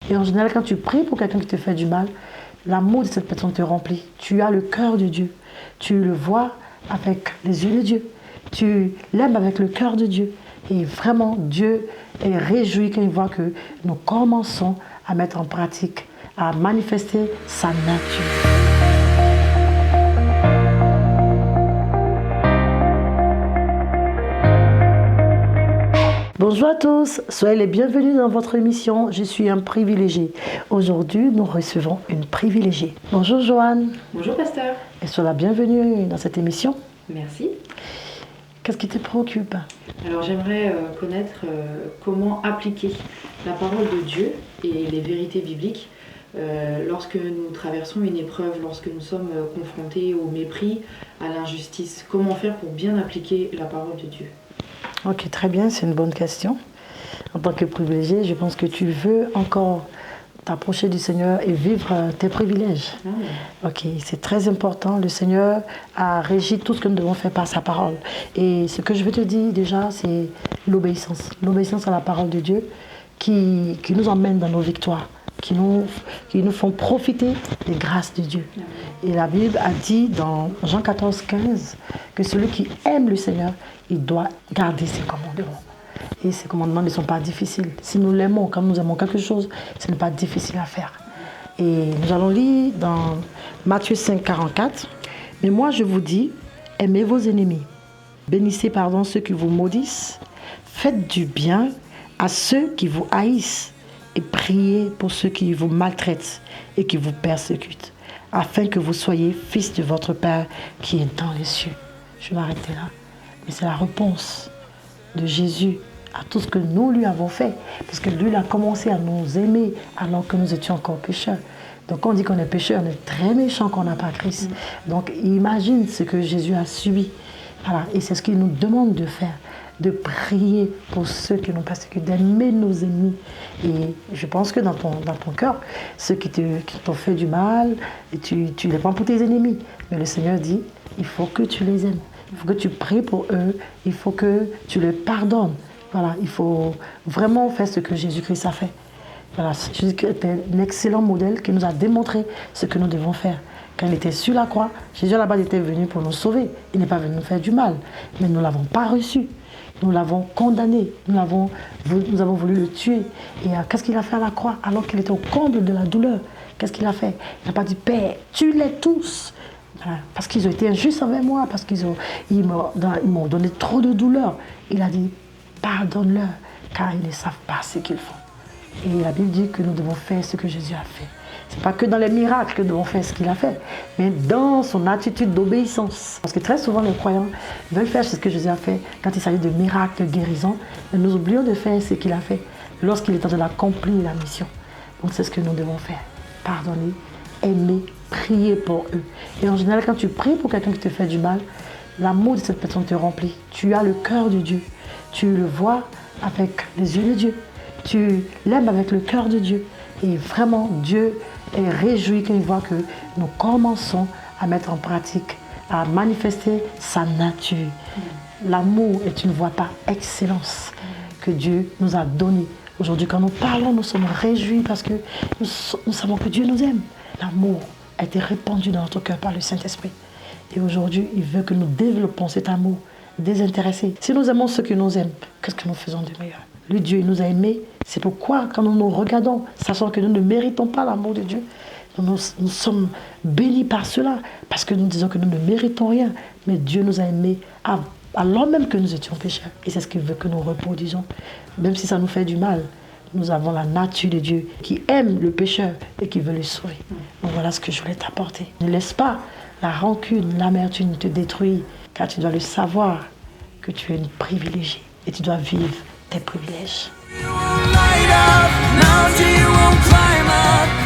Et en général, quand tu pries pour quelqu'un qui te fait du mal, l'amour de cette personne te remplit. Tu as le cœur de Dieu. Tu le vois avec les yeux de Dieu. Tu l'aimes avec le cœur de Dieu. Et vraiment, Dieu est réjoui quand il voit que nous commençons à mettre en pratique, à manifester sa nature. Bonjour à tous, soyez les bienvenus dans votre émission. Je suis un privilégié. Aujourd'hui, nous recevons une privilégiée. Bonjour Joanne. Bonjour pasteur. Et sois la bienvenue dans cette émission. Merci. Qu'est-ce qui te préoccupe? Alors j'aimerais connaître comment appliquer la parole de Dieu et les vérités bibliques lorsque nous traversons une épreuve, lorsque nous sommes confrontés au mépris, à l'injustice. Comment faire pour bien appliquer la parole de Dieu? Ok, très bien, c'est une bonne question. En tant que privilégié, je pense que tu veux encore t'approcher du Seigneur et vivre tes privilèges. Ok, c'est très important. Le Seigneur a régi tout ce que nous devons faire par sa parole. Et ce que je veux te dire déjà, c'est l'obéissance. L'obéissance à la parole de Dieu qui nous emmène dans nos victoires, qui nous font profiter des grâces de Dieu. Et la Bible a dit dans Jean 14, 15 que celui qui aime le Seigneur, il doit garder ses commandements. Et ces commandements ne sont pas difficiles. Si nous l'aimons, quand nous aimons quelque chose, ce n'est pas difficile à faire. Et nous allons lire dans Matthieu 5, 44. Mais moi je vous dis, aimez vos ennemis, bénissez ceux qui vous maudissent, faites du bien à ceux qui vous haïssent et priez pour ceux qui vous maltraitent et qui vous persécutent, afin que vous soyez fils de votre Père qui est dans les cieux. Je vais m'arrêter là. Mais c'est la réponse de Jésus à tout ce que nous lui avons fait. Parce que lui, il a commencé à nous aimer alors que nous étions encore pécheurs. Donc quand on dit qu'on est pécheur, on est très méchant quand on n'a pas Christ. Donc imagine ce que Jésus a subi. Voilà. Et c'est ce qu'il nous demande de faire. De prier pour ceux qui nous persécutent, d'aimer nos ennemis. Et je pense que dans ton cœur, ceux qui t'ont fait du mal, et tu les prends pour tes ennemis. Mais le Seigneur dit, il faut que tu les aimes. Il faut que tu pries pour eux. Il faut que tu les pardonnes. Voilà, il faut vraiment faire ce que Jésus-Christ a fait. Voilà, Jésus-Christ était un excellent modèle qui nous a démontré ce que nous devons faire. Quand il était sur la croix, Jésus là-bas était venu pour nous sauver. Il n'est pas venu nous faire du mal. Mais nous ne l'avons pas reçu. Nous l'avons condamné. Nous avons voulu le tuer. Et qu'est-ce qu'il a fait à la croix alors qu'il était au comble de la douleur? Qu'est-ce qu'il a fait? Il n'a pas dit, Père, tue-les tous. Voilà, parce qu'ils ont été injustes avec moi, parce qu'ils m'ont donné trop de douleur. Il a dit, pardonne-leur, car ils ne savent pas ce qu'ils font. Et la Bible dit que nous devons faire ce que Jésus a fait. Ce n'est pas que dans les miracles que nous devons faire ce qu'il a fait, mais dans son attitude d'obéissance. Parce que très souvent, les croyants veulent faire ce que Jésus a fait quand il s'agit de miracles, de guérison, mais nous oublions de faire ce qu'il a fait lorsqu'il est en train d'accomplir la mission. Donc c'est ce que nous devons faire. Pardonner, aimer, prier pour eux. Et en général, quand tu pries pour quelqu'un qui te fait du mal, l'amour de cette personne te remplit. Tu as le cœur de Dieu. Tu le vois avec les yeux de Dieu. Tu l'aimes avec le cœur de Dieu. Et vraiment, Dieu est réjoui quand il voit que nous commençons à mettre en pratique, à manifester sa nature. L'amour est une voie par excellence que Dieu nous a donnée. Aujourd'hui, quand nous parlons, nous sommes réjouis parce que nous savons que Dieu nous aime. L'amour a été répandu dans notre cœur par le Saint-Esprit. Et aujourd'hui, il veut que nous développons cet amour désintéressé. Si nous aimons ceux qui nous aiment, qu'est-ce que nous faisons de meilleur? Lui, Dieu, il nous a aimés. C'est pourquoi, quand nous nous regardons, sachant que nous ne méritons pas l'amour de Dieu, nous sommes bénis par cela, parce que nous disons que nous ne méritons rien. Mais Dieu nous a aimés alors même que nous étions pécheurs. Et c'est ce qu'il veut que nous reproduisons. Même si ça nous fait du mal, nous avons la nature de Dieu qui aime le pécheur et qui veut le sauver. Donc voilà ce que je voulais t'apporter. Ne laisse pas la rancune, l'amertume te détruire, car tu dois le savoir que tu es une privilégiée et tu dois vivre tes privilèges. You won't light up, mountain you won't climb up.